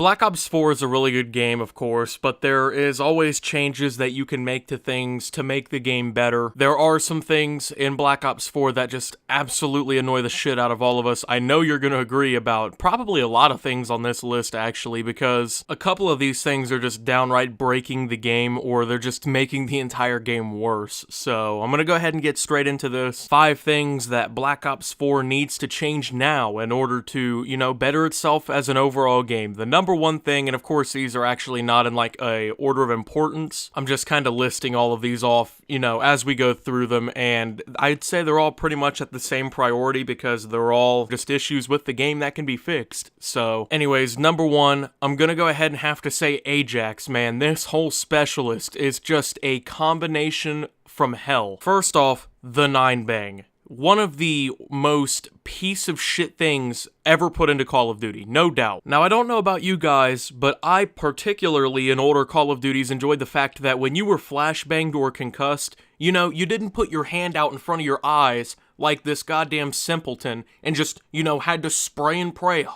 Black Ops 4 is a really good game, of course, but there is always changes that you can make to things to make the game better. There are some things in Black Ops 4 that just absolutely annoy the shit out of all of us. I know you're going to agree about probably a lot of things on this list, actually, because a couple of these things are just downright breaking the game, or they're just making the entire game worse. So I'm going to go ahead and get straight into this. 5 things that Black Ops 4 needs to change now in order to, better itself as an overall game. The number one thing, and of course these are actually not in like a order of importance, I'm just kind of listing all of these off, as we go through them, and I'd say they're all pretty much at the same priority because they're all just issues with the game that can be fixed. So anyways, number one, I'm gonna go ahead and have to say Ajax, man. This whole specialist is just a combination from hell. First off, the 9-bang. One of the most piece of shit things ever put into Call of Duty, no doubt. Now, I don't know about you guys, but I particularly in older Call of Duties enjoyed the fact that when you were flashbanged or concussed, you didn't put your hand out in front of your eyes like this goddamn simpleton and just, had to spray and pray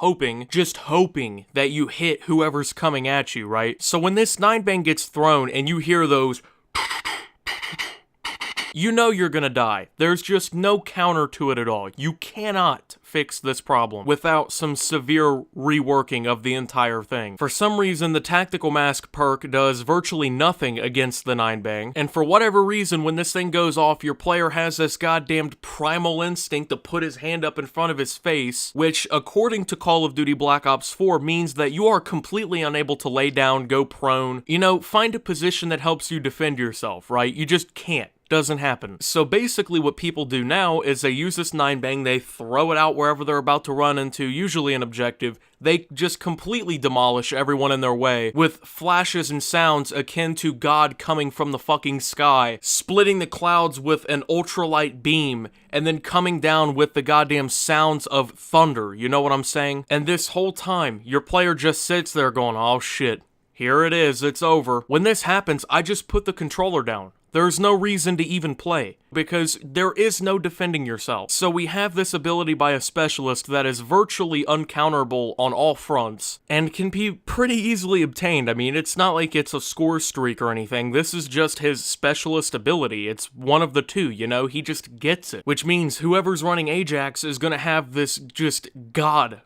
just hoping that you hit whoever's coming at you, right? So when this 9-bang gets thrown and you hear those, you're gonna die. There's just no counter to it at all. You cannot fix this problem without some severe reworking of the entire thing. For some reason, the Tactical Mask perk does virtually nothing against the 9-bang, and for whatever reason, when this thing goes off, your player has this goddamned primal instinct to put his hand up in front of his face, which, according to Call of Duty Black Ops 4, means that you are completely unable to lay down, go prone, find a position that helps you defend yourself, right? You just can't. Doesn't happen. So basically what people do now is they use this 9-bang, they throw it out wherever they're about to run into, usually an objective. They just completely demolish everyone in their way with flashes and sounds akin to God coming from the fucking sky, splitting the clouds with an ultralight beam, and then coming down with the goddamn sounds of thunder, you know what I'm saying? And this whole time, your player just sits there going, oh shit, here it is, it's over. When this happens, I just put the controller down. There's no reason to even play, because there is no defending yourself. So we have this ability by a specialist that is virtually uncounterable on all fronts, and can be pretty easily obtained. I mean, it's not like it's a score streak or anything. This is just his specialist ability. It's one of the two, he just gets it. Which means whoever's running Ajax is gonna have this god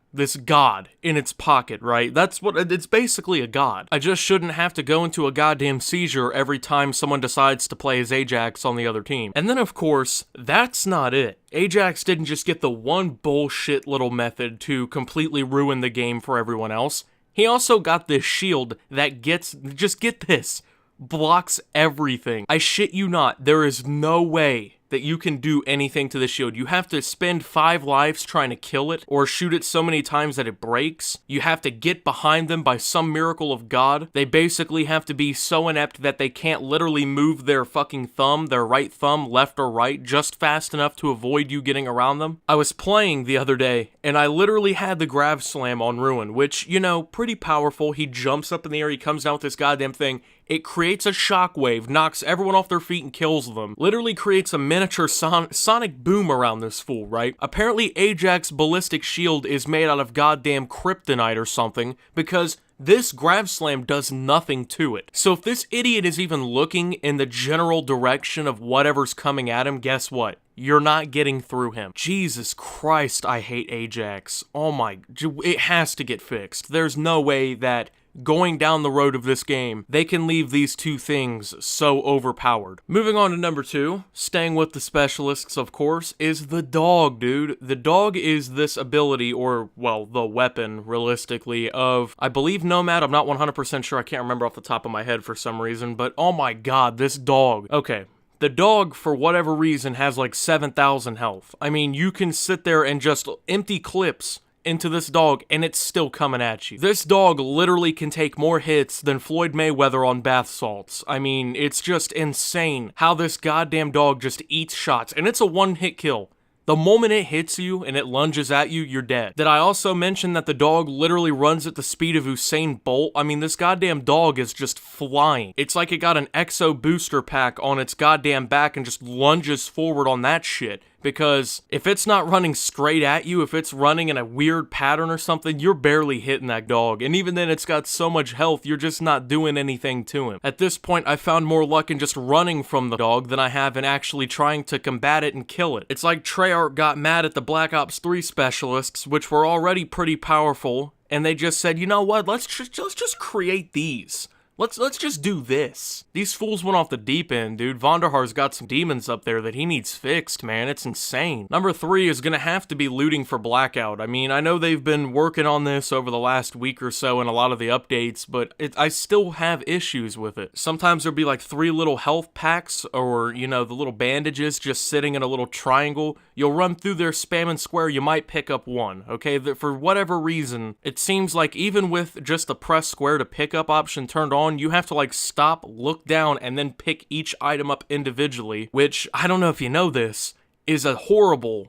in its pocket, right? That's what, it's basically a god. I just shouldn't have to go into a goddamn seizure every time someone decides to play as Ajax on the other team. And then, of course, that's not it. Ajax didn't just get the one bullshit little method to completely ruin the game for everyone else. He also got this shield that just get this, blocks everything. I shit you not, there is no way that you can do anything to the shield. You have to spend 5 lives trying to kill it, or shoot it so many times that it breaks. You have to get behind them by some miracle of God. They basically have to be so inept that they can't literally move their fucking thumb, their right thumb, left or right, just fast enough to avoid you getting around them. I was playing the other day, and I literally had the Grav Slam on Ruin, which, pretty powerful. He jumps up in the air, he comes down with this goddamn thing. It creates a shockwave, knocks everyone off their feet and kills them. Literally creates a miniature sonic boom around this fool, right? Apparently Ajax Ballistic Shield is made out of goddamn kryptonite or something, because this Grav Slam does nothing to it. So if this idiot is even looking in the general direction of whatever's coming at him, guess what? You're not getting through him. Jesus Christ, I hate Ajax. Oh my, it has to get fixed. There's no way that going down the road of this game, they can leave these two things so overpowered. Moving on to number 2, staying with the specialists, of course, is the dog, dude. The dog is this ability, or, well, the weapon, realistically, of, I believe, Nomad. I'm not 100% sure. I can't remember off the top of my head for some reason, but oh my god, this dog. Okay. The dog, for whatever reason, has like 7,000 health. I mean, you can sit there and just empty clips into this dog and it's still coming at you. This dog literally can take more hits than Floyd Mayweather on bath salts. I mean, it's just insane how this goddamn dog just eats shots, and it's a one-hit kill. The moment it hits you and it lunges at you, you're dead. Did I also mention that the dog literally runs at the speed of Usain Bolt? I mean, this goddamn dog is just flying. It's like it got an Exo booster pack on its goddamn back and just lunges forward on that shit. because if it's not running straight at you, if it's running in a weird pattern or something, you're barely hitting that dog, and even then it's got so much health, you're just not doing anything to him. At this point, I found more luck in just running from the dog than I have in actually trying to combat it and kill it. It's like Treyarch got mad at the Black Ops 3 specialists, which were already pretty powerful, and they just said, you know what, let's just create these. Let's just do this. These fools went off the deep end, dude. Vonderhaar's got some demons up there that he needs fixed, man. It's insane. Number 3 is gonna have to be looting for Blackout. I mean, I know they've been working on this over the last week or so in a lot of the updates, but I still have issues with it. Sometimes there'll be like 3 little health packs, or, you know, the little bandages just sitting in a little triangle. You'll run through there spamming square, you might pick up one, okay? For whatever reason, it seems like even with just the press square to pick up option turned on, you have to like stop, look down, and then pick each item up individually, which, I don't know if you know this, is a horrible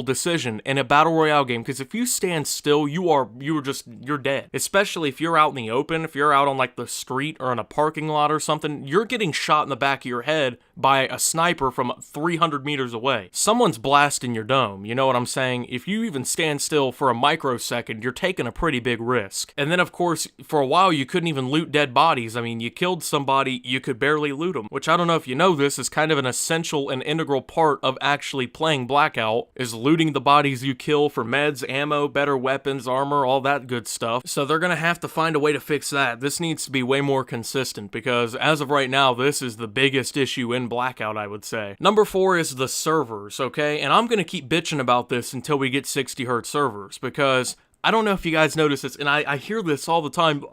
decision in a battle royale game, because if you stand still, you're dead. Especially if you're out in the open, if you're out on like the street or in a parking lot or something, you're getting shot in the back of your head by a sniper from 300 meters away. Someone's blasting your dome, you know what I'm saying? If you even stand still for a microsecond, you're taking a pretty big risk. And then of course, for a while you couldn't even loot dead bodies. I mean, you killed somebody, you could barely loot them, which I don't know if you know this, is kind of an essential and integral part of actually playing Blackout, is looting the bodies you kill for meds, ammo, better weapons, armor, all that good stuff. So they're gonna have to find a way to fix that. This needs to be way more consistent, because as of right now, this is the biggest issue in Blackout, I would say. Number 4 is the servers, okay? And I'm gonna keep bitching about this until we get 60Hz servers, because I don't know if you guys notice this, and I hear this all the time.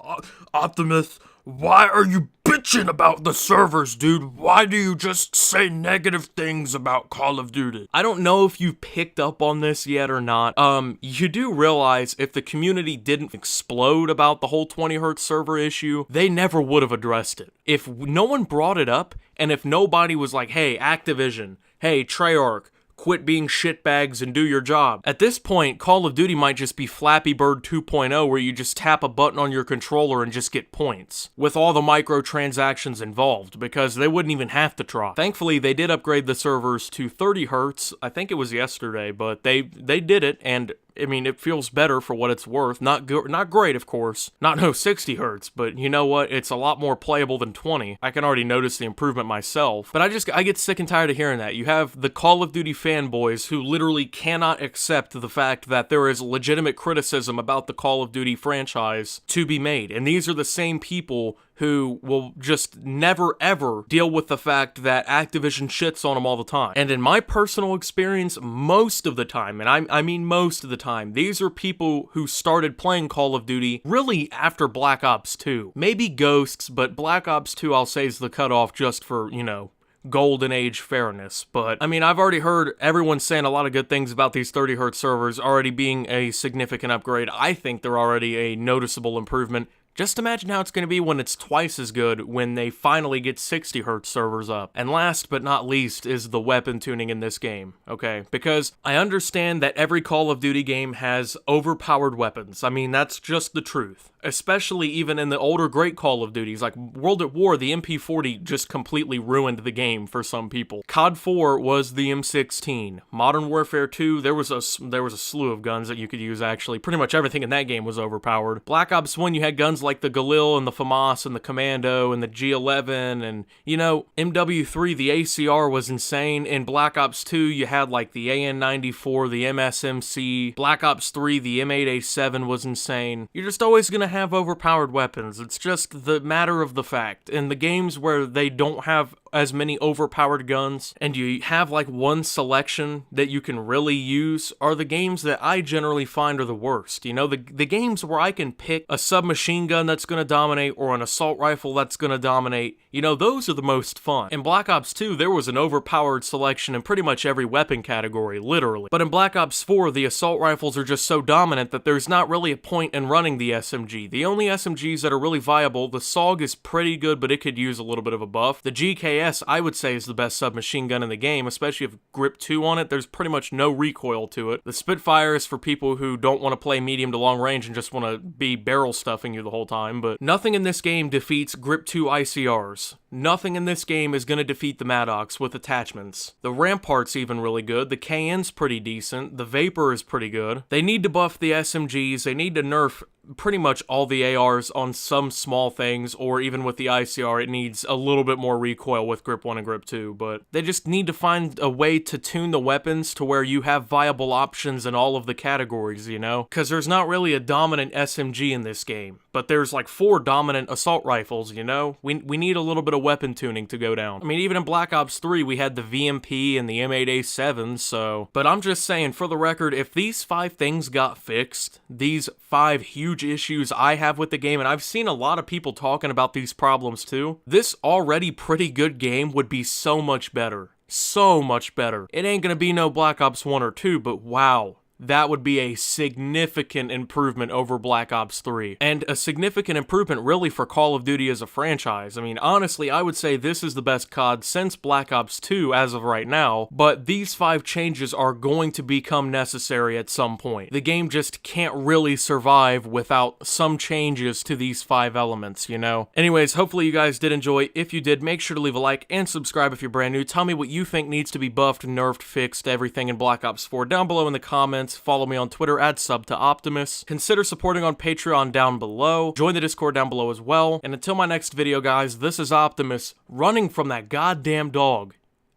Optimus, why are you bitching about the servers, dude? Why do you just say negative things about Call of Duty? I don't know if you've picked up on this yet or not. You do realize if the community didn't explode about the whole 20Hz server issue, they never would have addressed it. If no one brought it up, and if nobody was like, hey, Activision, hey, Treyarch, quit being shitbags and do your job. At this point, Call of Duty might just be Flappy Bird 2.0, where you just tap a button on your controller and just get points, with all the microtransactions involved, because they wouldn't even have to try. Thankfully, they did upgrade the servers to 30Hz. I think it was yesterday, but they did it, and I mean, it feels better for what it's worth. Not great, of course. Not no 60Hz, but you know what? It's a lot more playable than 20. I can already notice the improvement myself. But I get sick and tired of hearing that. You have the Call of Duty fanboys who literally cannot accept the fact that there is legitimate criticism about the Call of Duty franchise to be made. And these are the same people who will just never ever deal with the fact that Activision shits on them all the time. And in my personal experience, most of the time, and I mean most of the time, these are people who started playing Call of Duty really after Black Ops 2. Maybe Ghosts, but Black Ops 2 I'll say is the cutoff just for, you know, golden age fairness. But I mean, I've already heard everyone saying a lot of good things about these 30Hz servers already being a significant upgrade. I think they're already a noticeable improvement. Just imagine how it's going to be when it's twice as good when they finally get 60Hz servers up. And last but not least is the weapon tuning in this game, okay? Because I understand that every Call of Duty game has overpowered weapons. I mean, that's just the truth. Especially even in the older great Call of Duties, like World at War, the MP40 just completely ruined the game for some people. COD 4 was the M16. Modern Warfare 2, there was a slew of guns that you could use actually. Pretty much everything in that game was overpowered. Black Ops 1, you had guns like the Galil and the FAMAS and the Commando and the G11, and you know, MW3, the ACR was insane. In Black Ops 2, you had like the AN94, the MSMC. Black Ops 3, the M8A7 was insane. You're just always gonna have overpowered weapons. It's just the matter of the fact. In the games where they don't have as many overpowered guns and you have like one selection that you can really use are the games that I generally find are the worst. You know, the games where I can pick a submachine gun that's going to dominate or an assault rifle that's going to dominate, you know, those are the most fun. In Black Ops 2, there was an overpowered selection in pretty much every weapon category, literally. But in Black Ops 4, the assault rifles are just so dominant that there's not really a point in running the SMG. The only SMGs that are really viable, the SOG is pretty good, but it could use a little bit of a buff. The GKS AKS, I would say, is the best submachine gun in the game, especially if grip 2 on it. There's pretty much no recoil to it. The Spitfire is for people who don't want to play medium to long range and just want to be barrel stuffing you the whole time, but nothing in this game defeats grip 2 ICRs. Nothing in this game is going to defeat the Maddox with attachments. The Rampart's even really good, the KN's pretty decent, the Vapor is pretty good. They need to buff the SMGs, they need to nerf pretty much all the ARs on some small things, or even with the ICR, it needs a little bit more recoil with grip 1 and grip 2, but they just need to find a way to tune the weapons to where you have viable options in all of the categories, you know? Because there's not really a dominant SMG in this game, but there's like 4 dominant assault rifles, you know? We need a little bit of weapon tuning to go down. I mean, even in Black Ops 3, we had the VMP and the M8A7, so... But I'm just saying, for the record, if these 5 things got fixed, these 5 huge issues I have with the game, and I've seen a lot of people talking about these problems too, this already pretty good game would be so much better. So much better. It ain't gonna be no Black Ops 1 or 2, but wow. That would be a significant improvement over Black Ops 3. And a significant improvement really for Call of Duty as a franchise. I mean, honestly, I would say this is the best COD since Black Ops 2 as of right now, but these 5 changes are going to become necessary at some point. The game just can't really survive without some changes to these 5 elements, you know? Anyways, hopefully you guys did enjoy. If you did, make sure to leave a like and subscribe if you're brand new. Tell me what you think needs to be buffed, nerfed, fixed, everything in Black Ops 4 down below in the comments. Follow me on Twitter at @subtooptimus. Consider supporting on Patreon down below. Join the Discord down below as well. And until my next video, guys, this is Optimus running from that goddamn dog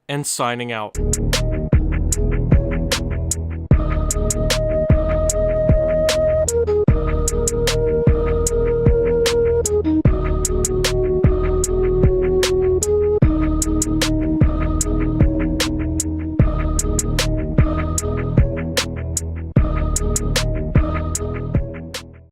and signing out.